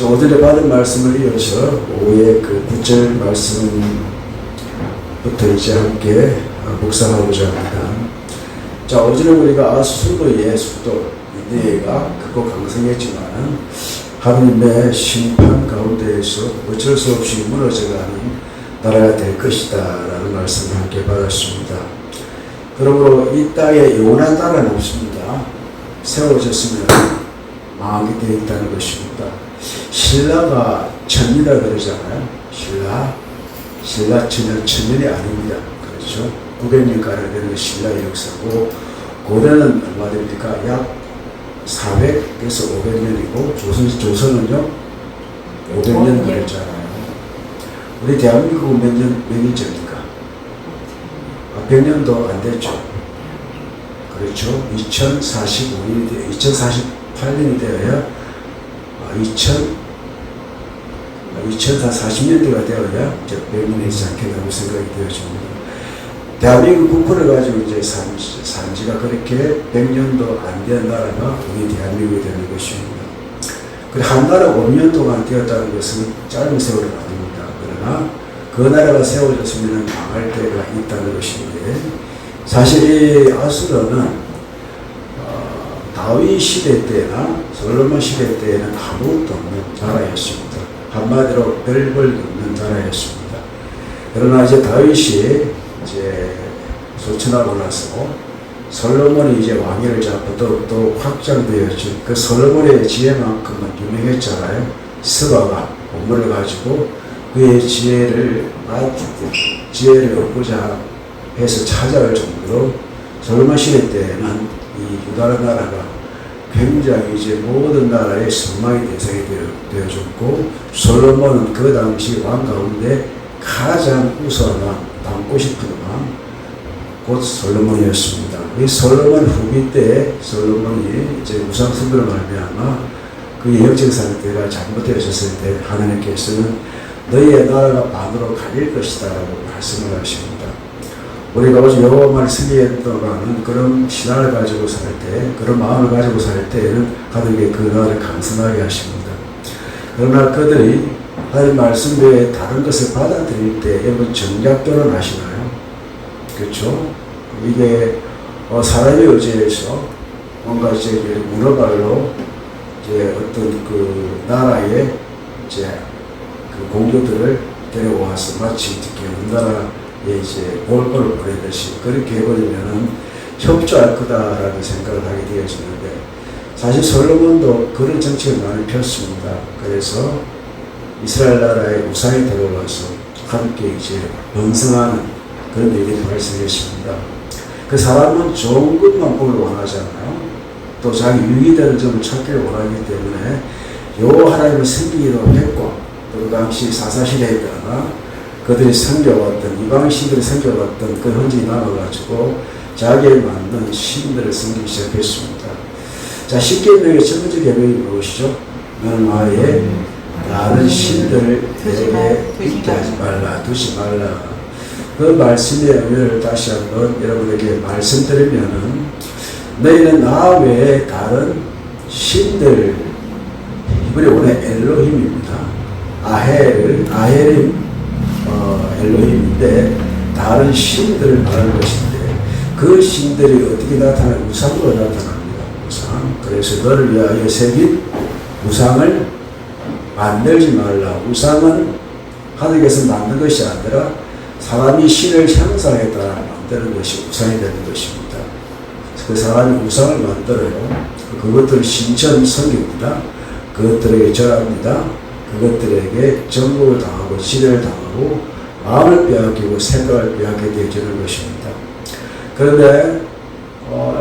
오전에 받은 말씀을 이어서 오후에 그 9절 말씀부터 이제 함께 묵상하고자 합니다. 자, 오전에 우리가 아수르의 수도 니네웨가 크고 강성했지만은 하나님의 심판 가운데에서 어쩔 수 없이 무너져가는 나라가 될 것이다 라는 말씀을 함께 받았습니다. 그러므로 이 땅에 영원한 나라는 없습니다. 세워졌으면 망하게 되어 있다는 것입니다. 신라가 천이라 그러잖아요. 신라 천년이 아닙니다. 그렇죠? 900년가량 되는 신라의 역사고, 고려는 얼마 됩니까? 약 400에서 500년이고, 조선은요 500년 그랬잖아요. 우리 대한민국은 몇 년째입니까? 100년도 안 됐죠. 그렇죠? 2048년이 되어야 2040년대가 되어야 이제 100년이 있지 않겠다고 생각이 되어집니다. 대한민국 국호를 가지고 이제 산지가 그렇게 100년도 안 된 나라가 우리 대한민국이 되는 것입니다. 그 한 나라 5년 동안 되었다는 것은 짧은 세월은 아닙니다. 그러나 그 나라가 세워졌으면 망할 때가 있다는 것인데, 사실 이 아수르는 다윗 시대 때나 솔로몬 시대 때에는 아무것도 없는 나라였습니다. 한마디로 별벌 없는 나라였습니다. 그러나 이제 다윗이 이제 소천하고 나서 솔로몬이 이제 왕위를 잡고 또 확장되었죠. 그 솔로몬의 지혜만큼은 유명했잖아요. 스바가 본문을 가지고 그의 지혜를 얻고자 해서 찾아올 정도로 솔로몬 시대 때에는 이 유다 나라가 굉장히 이제 모든 나라의 선망의 대상이 되어졌고, 솔로몬은 그 당시 왕 가운데 가장 우선한 닮고 싶은 왕, 곧 솔로몬이었습니다. 이 솔로몬 후기 때 솔로몬이 이제 우상숭배로 말미암아 그의 영적 상태가 잘못되어졌을 때 하나님께서는 너희의 나라가 반으로 갈릴 것이다 라고 말씀을 하십니다. 우리가 오직 여호와만을 승리했더라는 그런 신앙을 가지고 살 때, 그런 마음을 가지고 살 때에는 하나님께 그 나라를 강성하게 하십니다. 그러나 그들이 하나님 말씀 외에 다른 것을 받아들일 때 여러분 정략결혼 하시나요? 그렇죠? 이게 사람의 의지에서 뭔가 이제 문어발로 이제 어떤 그 나라의 이제 그 공주들을 데려와서 마치 우리나라에 이제 볼거를 보내듯이 그렇게 해버리면은 협조할 거다라는 생각을 하게 되어지는데, 사실 솔로몬도 그런 정책을 많이 폈습니다. 그래서 이스라엘 나라의 우상이 들어와서 함께 이제 번성하는 그런 일이 발생했습니다. 그 사람은 좋은 것만 보길 원하잖아요. 또 자기 유익되는 점을 찾기를 원하기 때문에 요 하나님을 섬기기도 했고, 또 그 당시 사사시대에다가 그들이 섬겨왔던, 이방신들이 섬겨왔던 그 흔적이 남아가지고 자기에 맞는 신들을 섬기기 시작했습니다. 자, 10계명의 첫 번째 계명이 무엇이죠? 너는 아예 다른 신들을 내게 있게 하지 말라, 두지 말라. 그 말씀의 의미를 다시 한번 여러분에게 말씀드리면은, 너희는 나 외에 다른 신들, 이번에 원래 엘로힘입니다. 아헬이 엘로힘인데 다른 신들을 말하는 것인데, 그 신들이 어떻게 나타나요? 우상으로 나타납니다. 우상. 그래서 너를 위하여 새긴 우상을 만들지 말라. 우상은 하나님께서 만든 것이 아니라 사람이 신을 형상에 따라 만드는 것이 우상이 되는 것입니다. 그 사람이 우상을 만들어요. 그것들을 신천 섬깁니다. 그것들에게 절합니다. 그것들에게 정복을 당하고 지뢰를 당하고 마음을 빼앗기고 생각을 빼앗게 되어지는 것입니다. 그런데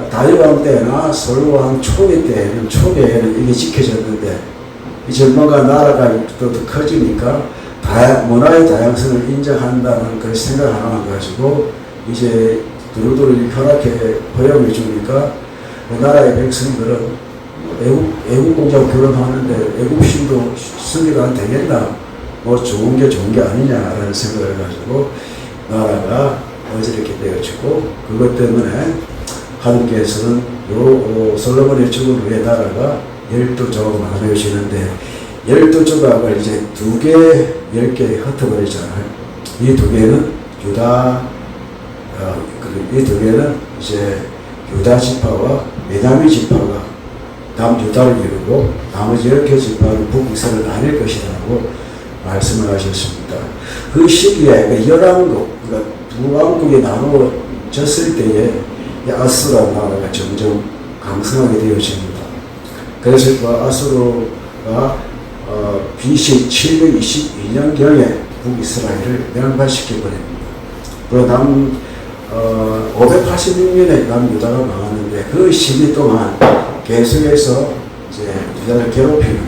다윗 왕 때나 솔로몬 왕 초기에는 이게 지켜졌는데, 이제 뭔가 나라가 또 커지니까 문화의 다양성을 인정한다는 그 생각 하나만 가지고 이제 두루두루 허용해 주니까 그 나라의 백성들은 애국 공자하고 결혼하는데 애국신도 승리가 안 되겠나? 뭐 좋은 게 아니냐라는 생각을 가지고 나라가 어지럽게 되어지고, 그것 때문에 하나님께서는 솔로몬의 죽은 후에 나라가 12조가 나눠지는데 12조각을 이제 2개, 10개 흩어버리잖아요. 이 2개는 이 2개는 이제 유다 지파와 베냐민 지파가 남유다를 이루고 나머지 10개 지파는 북이스라엘을 나눌 것이라고 말씀을 하셨습니다. 그 시기에 11국, 그러니까 두 왕국이 나누어졌을 때에 아수르 나라가 점점 강성하게 되어집니다. 그래서 그 아수르가 BC 722년경에 북이스라엘을 멸망시켜버립니다. 그 586년에 남유다가 망하는데 그 시기 동안 계속해서 이제 유다를 괴롭히는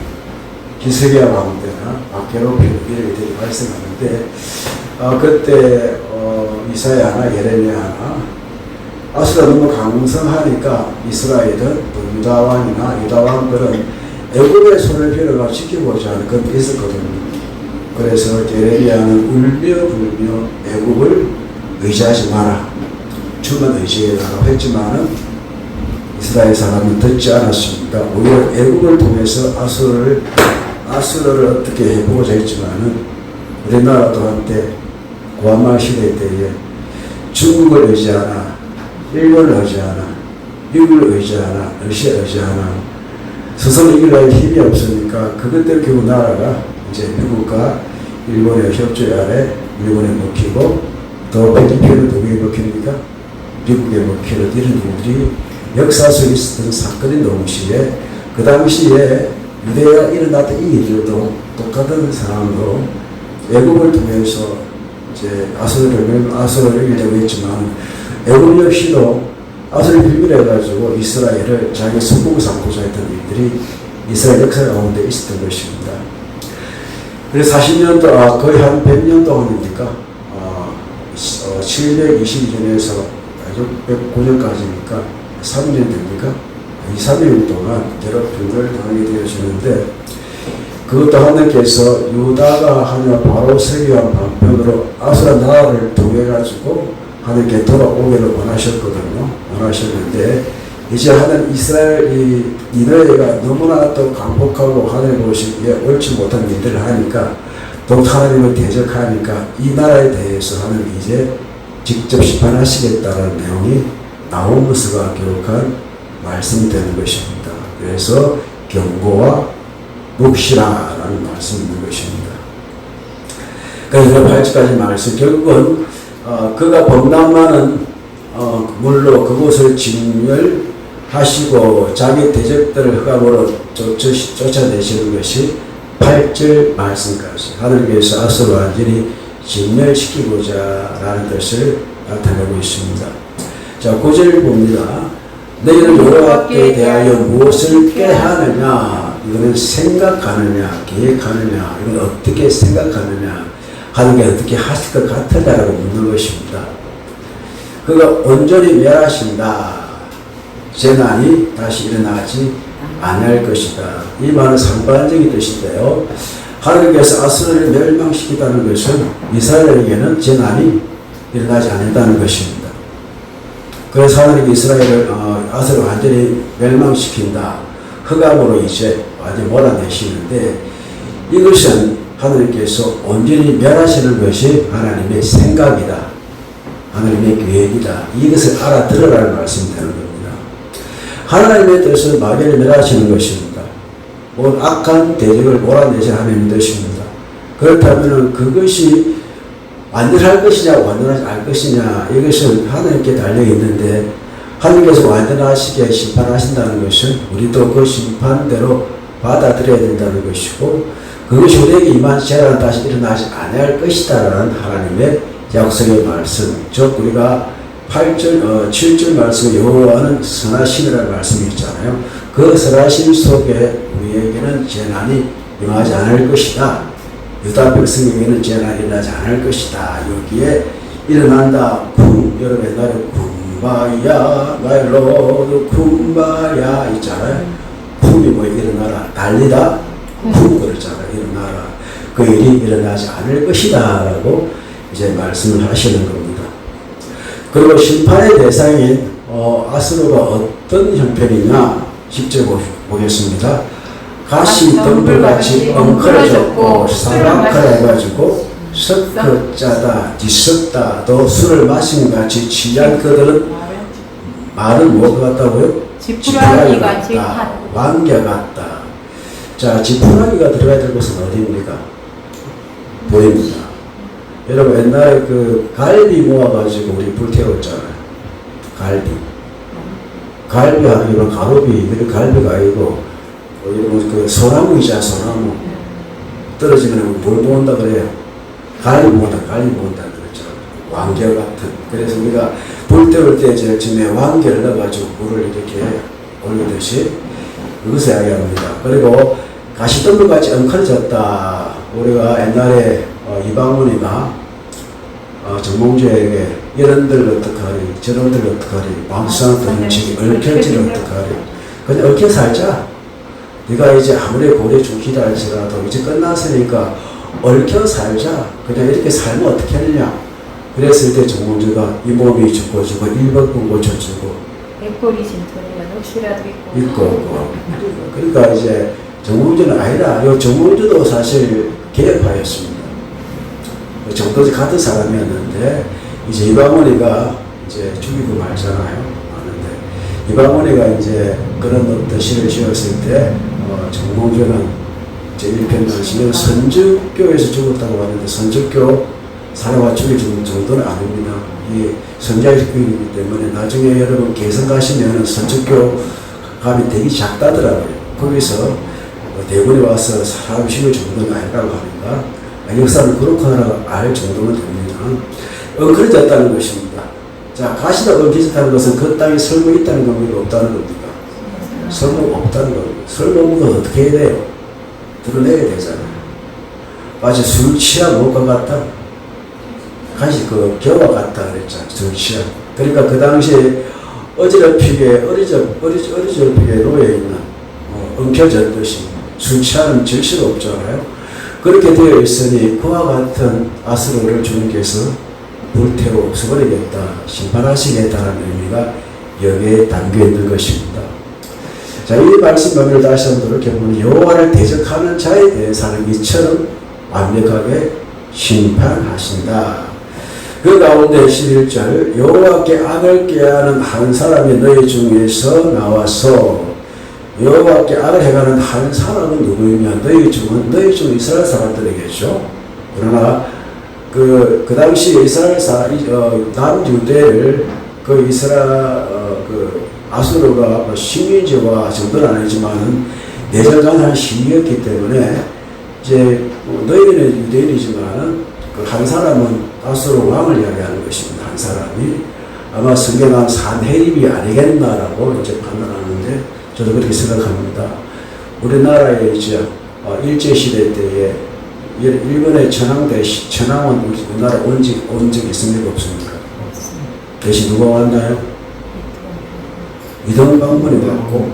히스기야 왕 때나 괴롭히는 일들이 발생하는데 그때 이사야나 예레미야나 아수르가 너무 강성하니까 이스라엘은 또 유다 왕이나 유다 왕들은 애굽의 손을 빌어가 지켜보자 하는 것도 있었거든요. 그래서 예레미야는 울며 불며 애굽을 의지하지 마라, 주만 의지해라고 했지만은 이스라엘 사람은 듣지 않았습니다. 오히려 애굽을 통해서 아수르를 어떻게 해보고자 했지만은 우리나라도 한때 고한말 시대 때에 중국을 의지하나, 일본을 의지하나, 미국을 의지하나, 러시아 의지하나 스스로 이길 힘이 없으니까 그것들 결국 나라가 이제 미국과 일본의 협조 아래 일본에 먹히고 또 필리핀은 누구에 먹힙니까? 미국에 먹히는 이런 일들이 역사 속에 있었던 사건인 동시에 그 당시에 유대가 일어났던 이 일들도 똑같은 상황으로 애굽을 통해서 이제 아수르를 이기려고 했지만 애굽 역시도 아수르를 빌밀해가지고 이스라엘을 자기 속국을 삼고자 했던 일들이 이스라엘 역사 가운데 있었던 것입니다. 그래서 40년도, 거의 한 100년 동안입니까? 722년에서 609년까지니까 3년 됩니까? 2~3년 동안 괴롭힘을 당하게 되어지는데 그것도 하나님께서 유다가 하나님 바로 세계한 방편으로 아수라 나라를 통해가지고 하나님께 돌아오기를 원하셨는데 이제 하나님 이스라엘 니느웨가 너무나 또 강폭하고 하나님 보시기에 옳지 못한 일들을 하니까 또 하나님을 대적하니까 이 나라에 대해서 하나님 이제 직접 심판하시겠다는 내용이 나홈스가 기록한 말씀이 되는 것입니다. 그래서 경고와 묵시라라는 말씀이 있는 것입니다. 그러니까 8절까지 말씀 결국은 그가 범람하는 물로 그곳을 진멸하시고 자기 대적들을 흑암으로 쫓아내시는 것이 8절 말씀까지 하늘께서 아수르 완전히 진멸시키고자 라는 뜻을 나타내고 있습니다. 자, 9절 봅니다. 너희는 여호와께 대하여 무엇을 꾀하느냐? 이거는 생각하느냐, 계획하느냐, 이건 어떻게 생각하느냐, 하나님께 어떻게 하실 것 같으냐라고 묻는 것입니다. 그가 온전히 멸하신다. 재난이 다시 일어나지 아니할 것이다. 이 말은 상반적인 뜻인데요. 하나님께서 아수르를 멸망시키다는 것은 이스라엘에게는 재난이 일어나지 않는다는 것입니다. 그래서 하나님이 이스라엘을 아수르를 완전히 멸망시킨다. 흑암으로 이제 완전히 몰아내시는데 이것은 하나님께서 온전히 멸하시는 것이 하나님의 생각이다. 하나님의 계획이다. 이것을 알아들으라는 말씀이 되는 겁니다. 하나님의 뜻은 막연히 멸하시는 것입니다. 온 악한 대적을 몰아내신 하나님의 뜻입니다. 그렇다면 그것이 완전할 것이냐 완전하지 않을 것이냐 이것은 하나님께 달려있는데 하나님께서 완전하시게 심판하신다는 것은 우리도 그 심판대로 받아들여야 된다는 것이고 그것이 우리에게 임한 재난은 다시 일어나지 아니할 것이다라는 하나님의 약속의 말씀, 즉 우리가 7절 말씀에 여호와는 선하심이라는 말씀이 있잖아요. 그 선하심 속에 우리에게는 재난이 임하지 않을 것이다. 유다 백성에게는 재난이 일어나지 않을 것이다. 여기에 일어난다. 여러분 옛날에 쿰바야 마일로드 쿰바야 있잖아요. 쿰이 뭐 일어나라 달리다 쿰 그랬잖아요. 일어나라. 그 일이 일어나지 않을 것이다 라고 이제 말씀을 하시는 겁니다. 그리고 심판의 대상인 아수르가 어떤 형편이냐 직접 보겠습니다. 가시 덤불같이 엉클어졌고 사박하라 해가지고 섞어짜다 뒤섞다 또 술을 마신 같이 취한 그들은 말은 뭐 같다고요? 지푸라기 같이 왕개 같다. 자, 지푸라기가 들어가야 될 곳은 어디입니까? 보입니다. 여러분 옛날에 그 갈비 모아가지고 우리 불태웠잖아요. 갈비 하기로 가로비 이런 갈비가 아니고 그 소나무 있잖아. 소나무 떨어지면 뭘 모은다 그래요? 갈비 모은다 그랬죠. 왕개 같은. 그래서 우리가 불 태울 때 제일 처음에 왕개를 넣어가지고 불을 이렇게 올리듯이 그것을 이야기합니다. 그리고 가시덤불같이 엉클어졌다. 우리가 옛날에 이방원이나 정몽주에게 이런들 어떡하리 저런들 어떡하리 방수한 던지기 얽혀지를 어떡하리 그냥 얽혀 살자. 네가 이제 아무리 고래 중기다 할지라도 이제 끝났으니까 얽혀 살자. 그냥 이렇게 살면 어떻게 하느냐. 그랬을 때 정몽주가 이 몸이 죽어주고 일법군 고쳐주고 백골이 진토리가 혹시라도 있고 그러니까 이제 정몽주는 아니라 이 정몽주도 사실 개혁파였습니다. 정도지 같은 사람이었는데 이제 이방원이가 이제 죽이고 말잖아요. 하는데 이방원이가 이제 그런 어떤 시를 지었을 때 정몽주는 이제 1편 당시는 선주교에서 죽었다고 하는데 선주교 사람과 죽일 정도는 아닙니다. 이 선자의 교육이기 때문에 나중에 여러분 개성 가시면 선주교 값이 되게 작다더라고요. 거기서 대군이 와서 사람 죽일 정도는 아니라고 하니까 역사는 그렇구나 알 정도면 됩니다. 엉클어졌다는 것입니다. 자, 가시가 엉클어졌다는 것은 그 땅에 설모 있다는 겁니까? 없다는 겁니까? 설모 없다는 겁니다. 설모 없는 건 어떻게 해야 돼요? 드러내야 되잖아요. 마치 술 취한 못과 같다. 가시 그 겨와 같다 그랬잖아요. 술 취한. 그러니까 그 당시에 어지럽히게 놓여있는 엉켜졌듯이 술 취하는 질서가 없잖아요. 그렇게 되어 있으니 그와 같은 아스로를 주님께서 불태워 없애버리겠다, 심판하시겠다는 의미가 여기에 담겨 있는 것입니다. 자, 이 말씀을 다시 한번 이렇게 보면 여호와를 대적하는 자에 대해서는 이처럼 완벽하게 심판하신다. 그 가운데 11절 여호와께 악을 꾀하는 한 사람이 너희 중에서 나와서 여호와께 악을 행하는 한 사람은 누구이냐? 너희 중 이스라엘 사람들이겠죠. 그러나 그 당시 이스라엘 남유대를 그 이스라엘 그 아수르가 식민지와 정도는 아니지만은 내정간한 시기였기 때문에 이제 너희는 유대인이지만은 그 한 사람은 아수르 왕을 이야기하는 것입니다. 한 사람이 아마 성경한 산헤립이 아니겠나라고 이제 판단하는데. 저도 그렇게 생각합니다. 우리나라에 이제 일제시대 때에 일본의 천황은 우리나라에 온 적 있습니까? 없습니까? 대신 누가 왔나요? 이등방문이 왔고,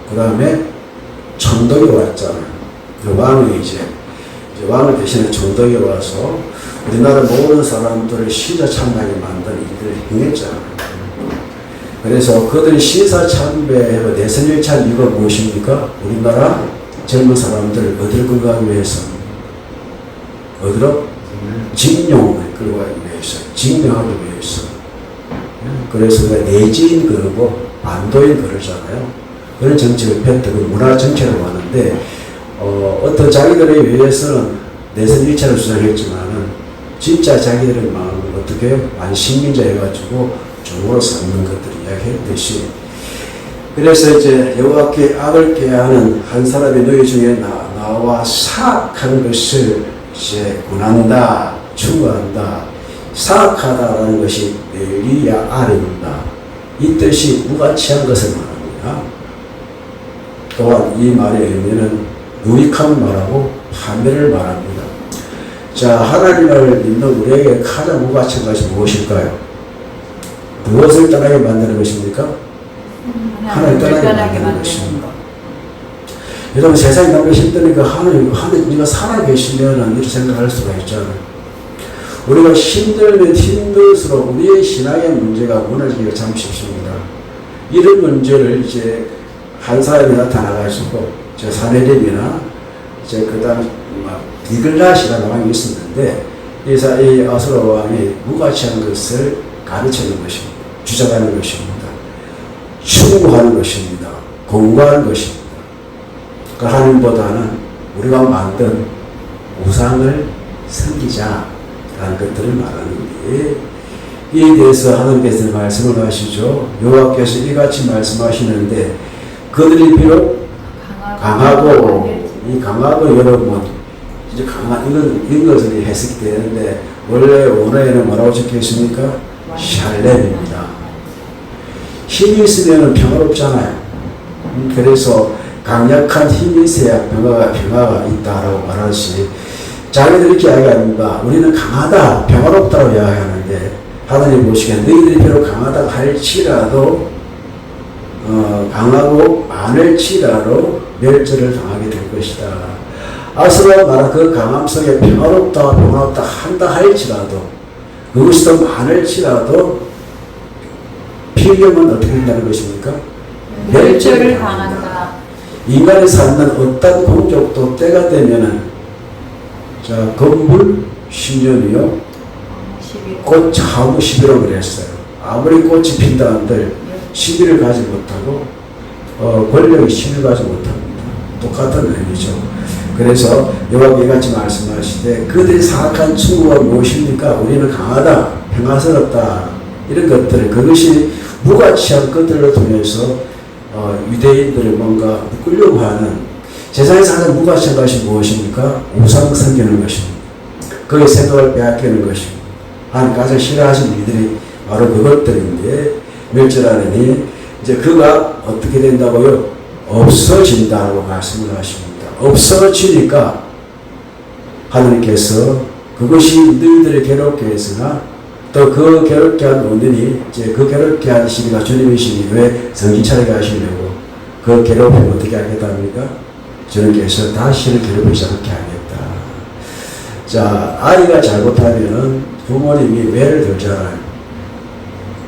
그 다음에 청덕이 왔잖아요. 그 왕이 이제 왕을 대신해 청덕이 와서 우리나라 모든 사람들을 시자 참가하게 만든 일들을 행했잖아요. 그래서 그들이 시사참배하고 내선일치한 이유가 무엇입니까? 우리나라 젊은 사람들을 어디를 끌어가기 위해서? 어디로? 징용을 끌어가기 위해서, 징용하기 위해서. 그래서 우리가 내지인 그러고 반도인 그러잖아요. 그런 정책을 폈다. 그 문화 정책으로 하는데 어떤 자기들에 의해서는 내선일치를 주장했지만은 진짜 자기들의 마음을 어떻게 반식민자 해가지고 종으로 삼는 것들을 이야기했듯이 그래서 이제 여호와께 악을 꾀하는 한 사람이 너희 중에 나와 사악한 것을 이제 권한다, 추구한다. 사악하다라는 것이 엘리야 아닙니다. 이 뜻이 무가치한 것을 말합니다. 또한 이 말의 의미는 유익한 말하고 파멸을 말합니다. 자, 하나님을 믿는 우리에게 가장 무가치한 것이 무엇일까요? 무엇을 떠나게 만드는 것입니까? 하나님 떠나게 만드는 것입니다. 여러분 세상이 너무 힘드니까 하나님 네가 살아계시면 이렇게 생각할 수가 있잖아요. 우리가 힘들면 힘들수록 우리의 신앙의 문제가 무너지기가 참 쉽습니다. 이런 문제를 이제 한 사람이 나타나가지고 저 사내림이나 이제 그다음 막 디글랏이라는 왕이 있었는데 이 아수르 왕이 무가치한 것을 가르치는 것입니다. 주장하는 것입니다. 추구하는 것입니다. 공부하는 것입니다. 그 하나님보다는 우리가 만든 우상을 섬기자라는 것들을 말하는데 이에 대해서 하나님께서 말씀을 하시죠. 여호와께서 이같이 말씀하시는데 그들이 비록 강하고 이 강하고 여러분 이제 강한 이것을 해석이 되는데 원래 원어에는 뭐라고 적혀 있습니까? 샬렘입니다. 힘이 있으면 평화롭잖아요. 그래서 강력한 힘이 있어야 평화가 있다라고 말하시. 자기들이 이렇게 이야기합니다. 우리는 강하다, 평화롭다고 이야기하는데 하나님 보시기에 너희들이 비록 강하다 할지라도 강하고 많을지라도 멸절을 당하게 될 것이다. 아수르가 말한 그 강함 속에 평화롭다 한다 할지라도 그것이 더 많을지라도 필경은 어떻게 된다는 것입니까? 멸절을 당한다. 인간이 쌓는 어떤 공적도 때가 되면은 자 건물 10년이요 꽃 차무 11월 그랬어요. 아무리 꽃이 핀다 한들 10일을 가지 못하고 권력이 10일 가지 못합니다. 똑같은 의미죠. 그래서 여호와께서 이같이 말씀하시되 그들이 사악한 충고가 무엇입니까? 우리는 강하다, 평화스럽다 이런 것들 그것이 무가치한 것들을 통해서 유대인들을 뭔가 묶으려고 하는 세상에서 가장 무가치한 것이 무엇입니까? 우상 섬기는 것입니다. 그의 생각을 빼앗기는 것입니다. 하나님 가장 싫어하시는 이들이 바로 그것들인데 멸절하느니 이제 그가 어떻게 된다고요? 없어진다고 말씀을 하십니다. 없어지니까 하나님께서 그것이 너희들을 괴롭게 했으나 또 그 괴롭게 한 원인이 이제 그 괴롭게 하시니까 주님이시니 왜 정신 차리게 하시려고 그 괴롭힘을 어떻게 하겠답니까? 주님께서 다시는 괴롭히지 않게 하겠다. 자, 아이가 잘못하면은 부모님이 매를 들잖아요.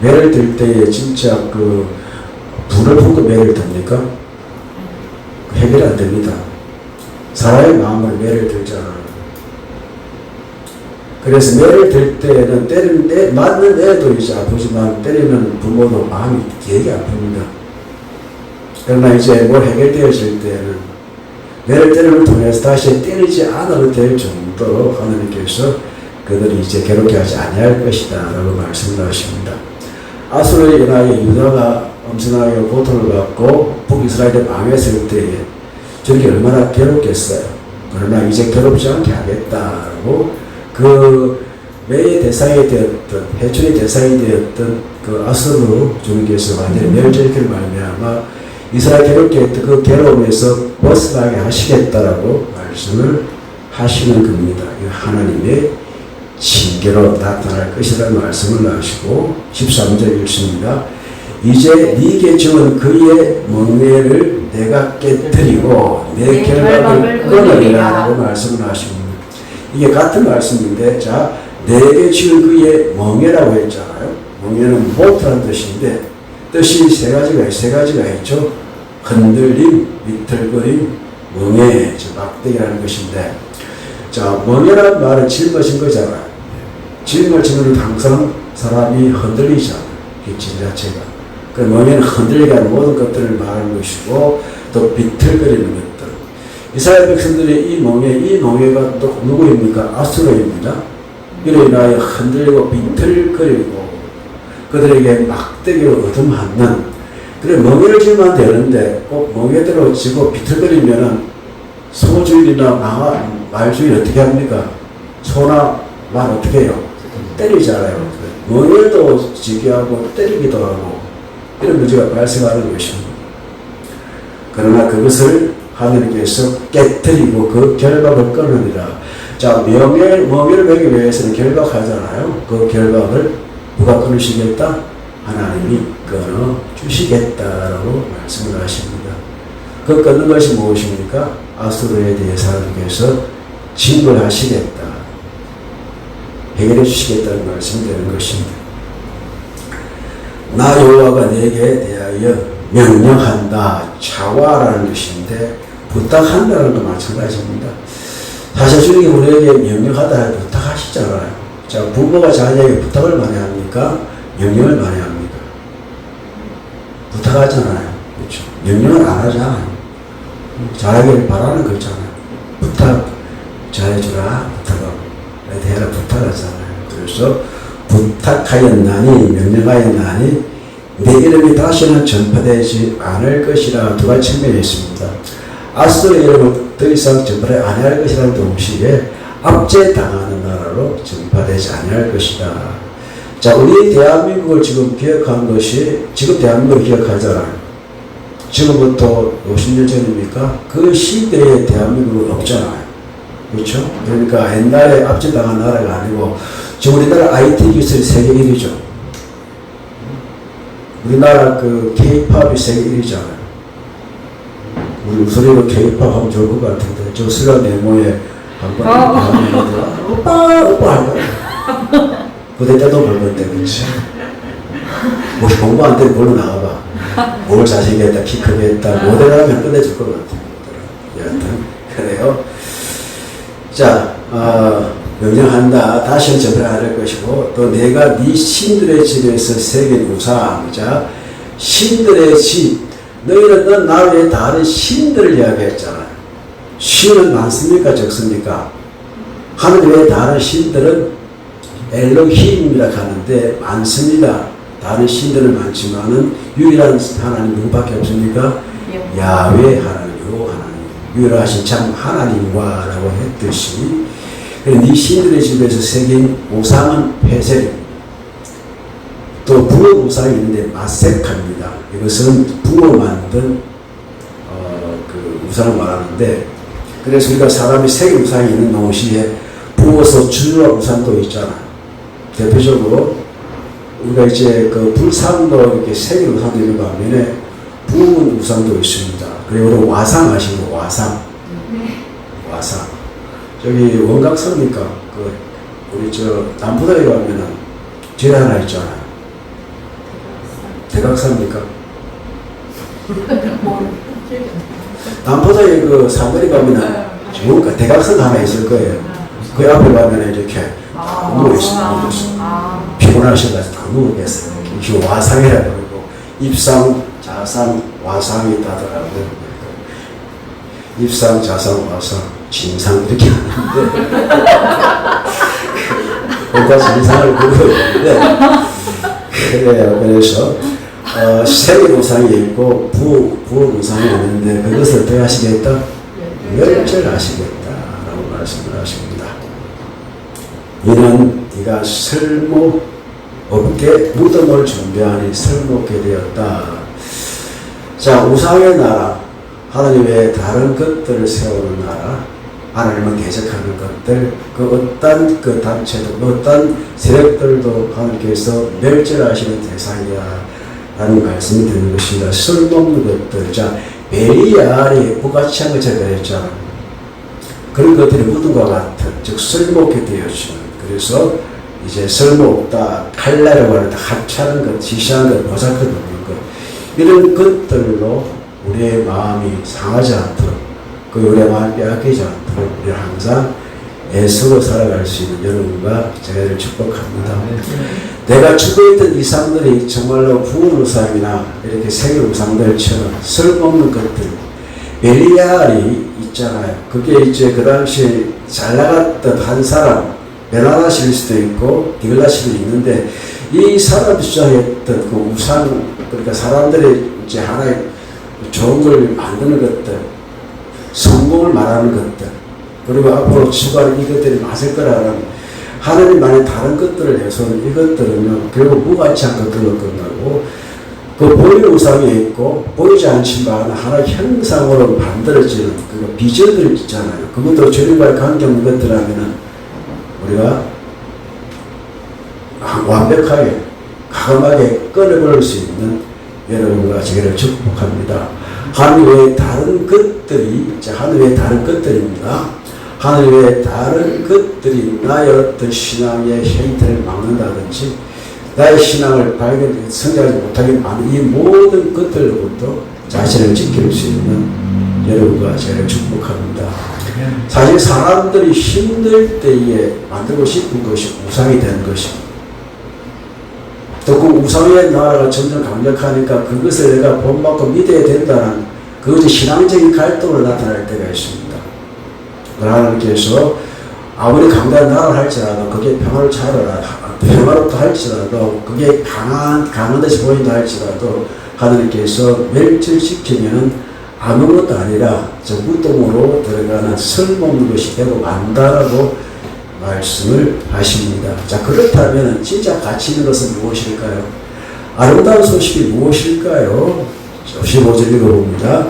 매를 들 때에 진짜 그 불을 품고 매를 듭니까? 해결이 안 됩니다. 사람의 마음을 매를 들잖아요. 그래서 매를 들 때는 때리는 맞는 애도 이제 아프지만 때리는 부모도 마음이 되게 아픕니다. 그러나 이제 뭘 해결되어질 때는 매를 때림을 통해서 다시 때리지 않아도 될 정도로 하나님께서 그들이 이제 괴롭게 하지 아니할 것이다 라고 말씀을 하십니다. 아수르의 연하에 유다가 엄청나게 고통을 받고 북이스라엘이 망했을 때에 저렇게 얼마나 괴롭겠어요. 그러나 이제 괴롭지 않게 하겠다라고 그 매의 대상이 되었던 해충의 대상이 되었던 그 아수르 주님께서 완전히 멸절기를 말미암아 이스라엘 괴롭게 했던 그 괴로움에서 벗어나게 하시겠다라고 말씀을 하시는 겁니다. 하나님의 징계로 나타날 것이라는 말씀을 하시고 13절 읽습니다. 이제 네게 주은 그의 멍에를 내가 깨뜨리고 내 결박을 끊으리라 라고 말씀을 하십니다. 이게 같은 말씀인데 자 내게 지은 그의 멍에라고 했잖아요. 멍에는 못하는 뜻인데 뜻이 세 가지가 있죠. 흔들림, 비틀거림, 멍에, 막대기라는 것인데 자 멍에라는 말은 짊어진 거잖아요. 짊어지면 항상 사람이 흔들리잖아요. 이 짐 자체가. 그 멍에는 흔들리게 하는 모든 것들을 말하는 것이고 또 비틀거리는 것들. 이스라엘 백성들의 이 멍에가 또 누구입니까? 아수르입니다. 이로 인하여 흔들리고 비틀거리고 그들에게 막대기로 얻어맞는 그래 멍에를 지면 되는데 꼭 멍에대로 지고 비틀거리면은 소주인이나 말주인 어떻게 합니까? 소나 말 어떻게 해요? 때리잖아요. 멍에도 지게 하고 때리기도 하고 이런 문제가 발생하는 것입니다. 그러나 그것을 하나님께서 깨뜨리고 그 결박을 끊으리라. 자, 멍에를 매기 위해서는 결박하잖아요. 그 결박을 누가 끊으시겠다? 하나님이 끊어 주시겠다라고 말씀을 하십니다. 그 끊는 것이 무엇입니까? 아수르에 대해서 하나님께서 징벌하시겠다. 해결해 주시겠다는 말씀이 되는 것입니다. 나 여호와가 내게 대하여 명령한다. 차와라는 것인데 부탁한다는 거 마찬가지입니다. 사실 주님이 우리에게 명령하다 부탁하시잖아요. 자, 부모가 자녀에게 부탁을 많이 합니까? 명령을 많이 합니까? 부탁하잖아요. 그렇죠. 명령을 안 하잖아요. 잘하기를 바라는 거 있잖아요. 부탁 잘해주라 부탁하고 대하라 부탁하잖아요. 그래서 부탁하였나니 명령하였나니 내 이름이 다시는 전파되지 않을 것이라 두 가지 측면이 있습니다. 아수르의 이름을 더 이상 전파되지 아니할 것이라는 동시에 압제당하는 나라로 전파되지 아니할 것이다. 자, 우리 대한민국을 지금 기억한 것이 지금 대한민국을 기억하잖아요. 지금부터 50년 전입니까? 그 시대에 대한민국은 없잖아요. 그렇죠? 그러니까 옛날에 압제당한 나라가 아니고 지금 우리나라 IT 기술이 세계 1위죠. 우리나라 그 K-팝이 세계 1위잖아요. 우리 우선이도 K-팝 하면 좋을 것 같은데 저 슬라 네모에 한번 오빠 할까? 그때 때도 볼 건데 그렇지. 뭐 공부 안 되면 뭘로 나가봐. 뭘 잘생겼다, 키 크겠다, 모델하면 끝내줄 것 같아요. 여하튼 그래요. 자, 명령한다. 다시는 전파할 것이고 또 내가 네 신들의 집에서 새긴 우상. 자, 신들의 집. 너희는 나 외에 다른 신들을 이야기했잖아요. 신은 많습니까? 적습니까? 하늘 외에 다른 신들은 엘로힘이라 하는데 많습니다. 다른 신들은 많지만은 유일한 하나님 누구밖에 없습니까? 야훼 하나님, 여호와 하나님, 유일하신 참 하나님과라고 했듯이 네 신들의 집에서 새긴 우상은 폐쇄. 또 붕어 우상이 있는데 마색합니다. 이것은 붕어 만든 그 우상을 말하는데 그래서 우리가 사람이 새긴 우상이 있는 동시에 부어서 주류와 우상도 있잖아요. 대표적으로 우리가 이제 그 불상도 이렇게 새긴 우상도 있는 반면에 부은 우상도 있습니다. 그리고 와상 아시고 와상. 와상. 저기 원각서입니까? 그 우리 저 남부다에 가면은 제 하나 있잖아요. 대각사입니까? 남부다에 그 사거리 가면은 뭔가 대각선 하나 있을 거예요. 그 앞에 가면은 이렇게 누워있어요. 피곤하셔가지고 다 누우겠어요. 이게 와상이라고 그러고 입상, 자상, 와상이 있다더라고요. 입상, 자상, 와상, 진상 이렇게 하는데 그러니까 진상을 그리고 있는데 그래요. 그래서 세계 우상이 있고 부어 우상이 있는데 그것을 어떻게 하시겠다? 멸절하시겠다라고 말씀을 하십니다. 이는 네가 설모 없게 무덤을 준비하니 설모없게 되었다. 자, 우상의 나라, 하나님 외에 다른 것들을 세우는 나라, 하나님을 대적하는 것들, 그 어떤 그 단체도, 어떤 세력들도 하나님께서 멸절하시는 대상이야 라는 말씀이 드리는 것입니다. 쓸모없는 것들, 자, 벨리알이 부가치한 것을 그랬잖아요. 그런 것들이 무덤과 같은, 즉 쓸모없게 되어지는. 그래서 이제 쓸모없다, 칼라라고 하는데 하찮은 것, 지시한 것, 보잘것없는 것, 이런 것들로 우리의 마음이 상하지 않도록, 그 우리의 마음이 빼앗기지 않도록 우리 항상 애쓰고 살아갈 수 있는 여러분과 제가 축복합니다. 내가 죽어있던 이상들이 정말로 부은 우상이나 이렇게 세계 우상들처럼 쓸모없는 것들, 벨리알이 있잖아요. 그게 이제 그 당시에 잘 나갔던 한 사람, 베나다실 수도 있고 디글라실도 있는데 이 사람이 주장했던 그 우상, 그러니까 사람들이 이제 하나의 좋은 걸 만드는 것들, 성공을 말하는 것들, 그리고 앞으로 추가로 이것들이 맞을 거라는 하나님만의 다른 것들을 해서는 이것들은요 결국 무가치한 것들로 끝나고 그 보이는 우상이 있고 보이지 않지만 하나의 형상으로 만들어지는 그 비전들 있잖아요. 그것도 주님과의 관계 없는 것들하면은 우리가 완벽하게 가감하게 꺼내버릴 수 있는 여러분과 저를 축복합니다. 하늘 외에 다른 것들이 하늘 외에 다른 것들입니다. 하늘 외에 다른 것들이 나의 어떤 신앙의 형태를 막는다든지 나의 신앙을 성장하지 못하게 하는 이 모든 것들로부터 자신을 지킬 수 있는 여러분과 제가 축복합니다. 사실 사람들이 힘들 때에 만들고 싶은 것이 우상이 되는 것입니다. 또 그 우상의 나라가 점점 강력하니까 그것을 내가 본받고 믿어야 된다는 그것이 신앙적인 갈등으로 나타날 때가 있습니다. 하나님께서 아무리 강대한 나라를 할지라도 그게 평화롭다 할지라도 그게 강한 듯이 보인다 할지라도 하나님께서 멸절시키면 아무것도 아니라 저 무덤으로 들어가는 쓸모없는 것이 되고 만다라고 말씀을 하십니다. 자, 그렇다면 진짜 가치 있는 것은 무엇일까요? 아름다운 소식이 무엇일까요? 15절 읽어봅니다.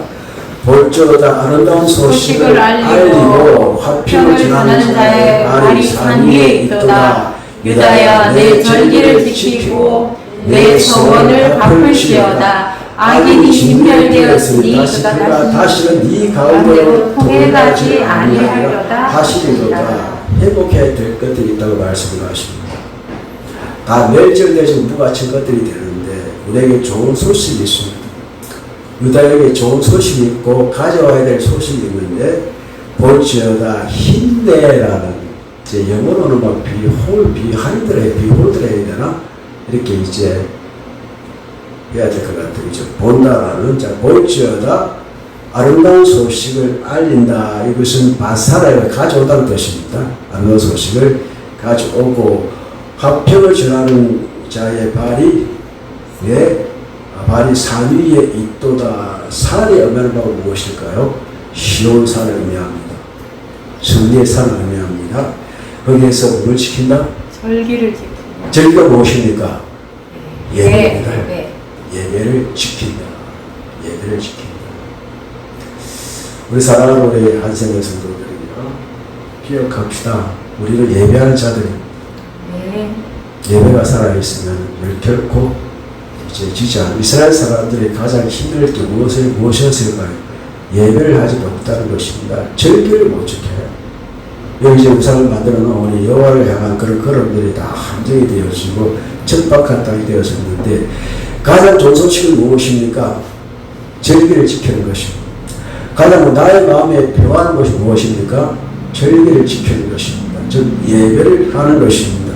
볼지어다 아름다운 소식을 알리고 화평을 전하는 자의 발이 산 위에 있도다. 유다야 내 절기를 지키고 내 서원을 갚을지어다. 악인이 진멸되었으니 그가 다시는 네 가운데로 통해가지 아니하리로다 하시리로다. 회복해야 될 것들이 있다고 말씀을 하십니다. 다 멸절되지 무가친 것들이 되는데 우리에게 좋은 소식이 있습니다. 유다에게 좋은 소식이 있고 가져와야 될 소식이 있는데 볼지어다 힘내라는 이제 영어로는 막 비홀드라 해야 되나? 이렇게 이제 해야 될 것 같아요. 이제 본다라는 자 볼지어다 아름다운 소식을 알린다. 이것은 바사라를 가져오다는 뜻입니다. 아름다운 소식을 가져오고 화평을 전하는 자의 발이 산 위에 있도다. 산이 의미하는 바가 무엇일까요? 시온산을 의미합니다. 승리의 산을 의미합니다. 거기에서 뭘 지킨다? 절기를 지킨다. 절기가 무엇입니까? 예배입니다. 네. 예배를 지킨다. 예배를 지킨다. 우리 사랑하는 우리 한생의 성도들이요, 기억합시다. 우리는 예배하는 자들이 예배가 살아있으면 결코 이제 지지 않는 이스라엘 사람들이 가장 힘들 때 무엇이었을까요? 예배를 하지 못하는 것입니다. 절기를 못 지켜요. 여기 이제 우상을 만들어 놓으니 여호와를 향한 그런 걸음들이 다 함정이 되어지고 천박한 땅이 되어졌는데 가장 좋은 소식은 무엇입니까? 절기를 지키는 것입니다. 가장 나의 마음에 평안한 것이 무엇입니까? 절기를 지키는 것입니다. 즉 예배를 하는 것입니다.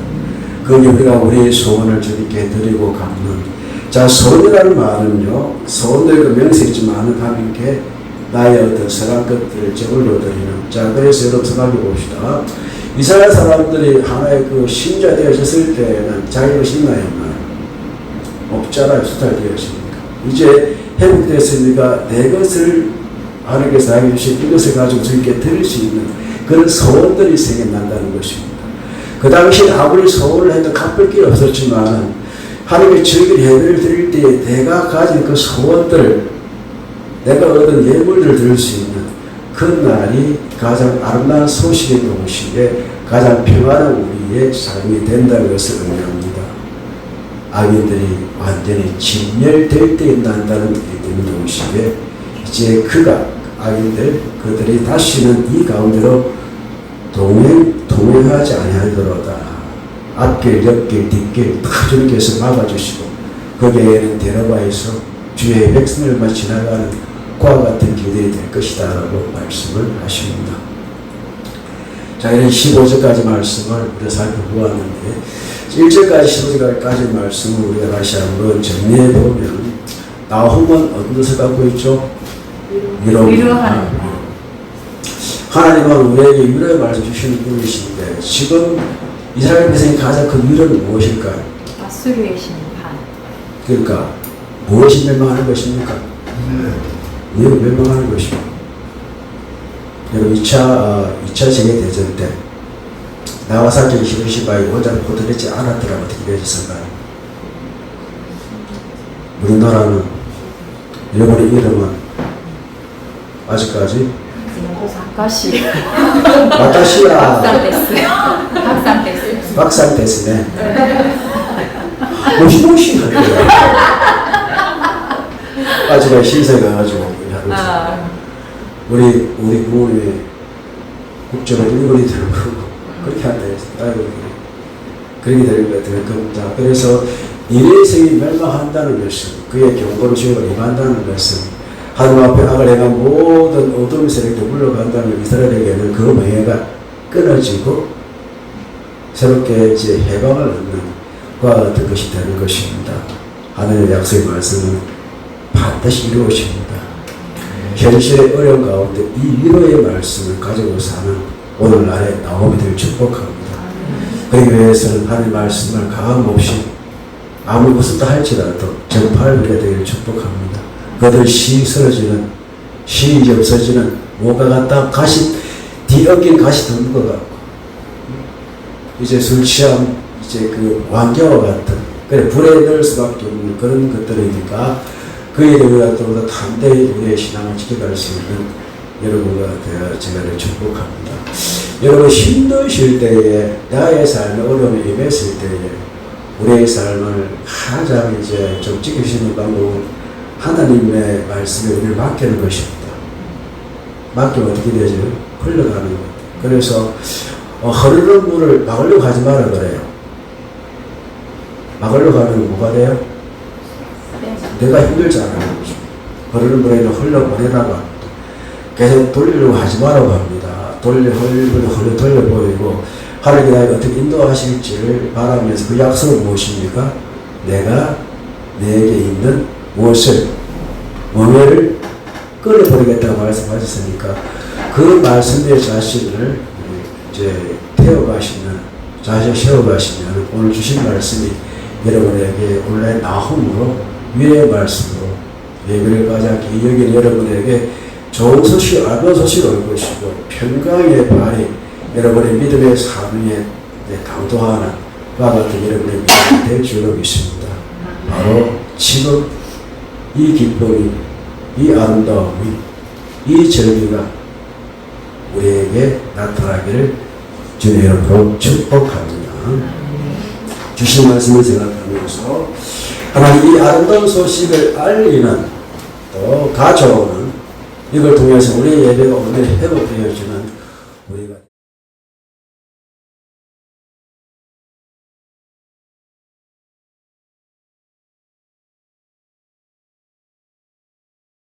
그게 우리가 우리의 소원을 주님께 드리고 갚는 자, 소원이라는 말은요, 소원들과 명색이지만 하나님께 나의 어떤 선한 것들을 저물러 드리는 자, 그래서 여러분 생각해 봅시다. 이스라엘 사람들이 하나의 그 신자 되어졌을 때는 자기 것이 있나요? 없잖아요. 수탈되었습니까? 이제 회복됐으니까 내 것을 하나님께서 나에게 주신 이것을 가지고 주님께 드릴 수 있는 그런 소원들이 생겨난다는 것입니다. 그 당시 아무리 소원을 해도 갚을 게 없었지만 하나님의 절기를 예배를 드릴 때에 내가 가진 그 소원들을 내가 얻은 예물들을 드릴 수 있는 그 날이 가장 아름다운 소식의 동시에 가장 평안한 우리의 삶이 된다는 것을 의미합니다. 악인들이 완전히 진멸될 때 난다는 동시에 이제 그가 그들이 다시는 이 가운데로 동행하지 아니하리로다. 앞길, 옆길, 뒷길 다 주님께서 막아주시고 거기에는 데려가서 주의 백성들만 지나가는 과 같은 길들이 될 것이다 라고 말씀을 하십니다. 자, 이런 15절까지 말씀을 우리가 살펴보았는데 1절까지 15절까지 말씀을 우리가 다시 한번 정리해 보면 나홈은 어떤 것을 갖고 있죠? 위로하는 하나님은 우리에게 위로의 말씀 주시는 분이신데 지금 이스라엘 백성이 가장 큰 위로는 무엇일까요? 아수르의 심판. 그러니까 무엇이 멸망하는 것입니까? 미국 멸망하는 것입니다. 여러분 2차 세계대전 때 나가사키 히로시마에 원자를 포도되지 않았더라면 어떻게 되었을까요? 우리나라는 일본의 이름은 아직까지 와타시야 박상 됐으네. 무시무시 할거예요. 아직까지 신세 가가지고 우리 부모님의 국적을 일본이 들고 그렇게 한다 했어요. 그렇게 될 겁니다. 그래서 인의 생이 멸망한다는 것은 그의 경고로 지옥을 임한다는 것은 하나님 앞에 악을 행한 모든 어둠의 세력도 물러간다면 이스라엘에게는 그 맹해가 끊어지고 새롭게 이제 해방을 얻는 과 같은 것이 되는 것입니다. 하나님의 약속의 말씀은 반드시 이루어집니다. 현실의 어려운 가운데 이 위로의 말씀을 가지고 사는 오늘날의 나오미들을 축복합니다. 그러기 위해서는 하나님의 말씀을 강함 없이 아무것도 할지라도 전파를 하게 되기를 축복합니다. 그들 시 쓰러지는, 시 이제 없어지는, 뭐가 같다, 가시, 뒤엉킨 가시 덮는 것 같고, 이제 술 취함, 이제 그 왕자와 같은, 그래, 불에 넣을 수밖에 없는 그런 것들이니까, 그에 대해 또 담대히 우리의 신앙을 지켜갈 수 있는 여러분과 되어 제가 축복합니다. 여러분 힘드실 때에, 나의 삶의 어려움에 임했을 때에, 우리의 삶을 가장 이제 좀 지키시는 방법은 하나님의 말씀에 우리를 맡기는 것입니다. 맡기면 어떻게 되죠? 흘러가는 것. 그래서 흐르는 물을 막으려고 하지 말아 그래요. 막으려고 하면 뭐가 돼요? 내가 힘들잖아요. 흐르는 물에는 흘러보내라고 합니다. 계속 돌리려고 하지 말라고 합니다. 돌려보이고 하나님이 나에게 어떻게 인도하실지를 바라면서 그 약속은 무엇입니까? 내가 내게 있는 무엇을 멍에를 끌어버리겠다고 말씀하셨으니까 그 말씀의 자신을 이제 태워가시면 자신을 세워가시면 오늘 주신 말씀이 여러분에게 오늘 나홈으로 위의 말씀으로 예배를 가장 여긴 여러분에게 좋은 소식, 알고 소식을 올 것이고 평강의 발이 여러분의 믿음의 삶에 강도하는 과 같은 여러분의 믿음이 될 줄로 믿습니다. 바로 지금 이 기쁨이, 이 아름다움이, 이 절기가 우리에게 나타나기를 주의 이름으로 축복합니다. 주신 말씀을 생각하면서 하나님 이 아름다운 소식을 알리는 또 가져오는 이걸 통해서 우리의 예배가 오늘 회복되어지는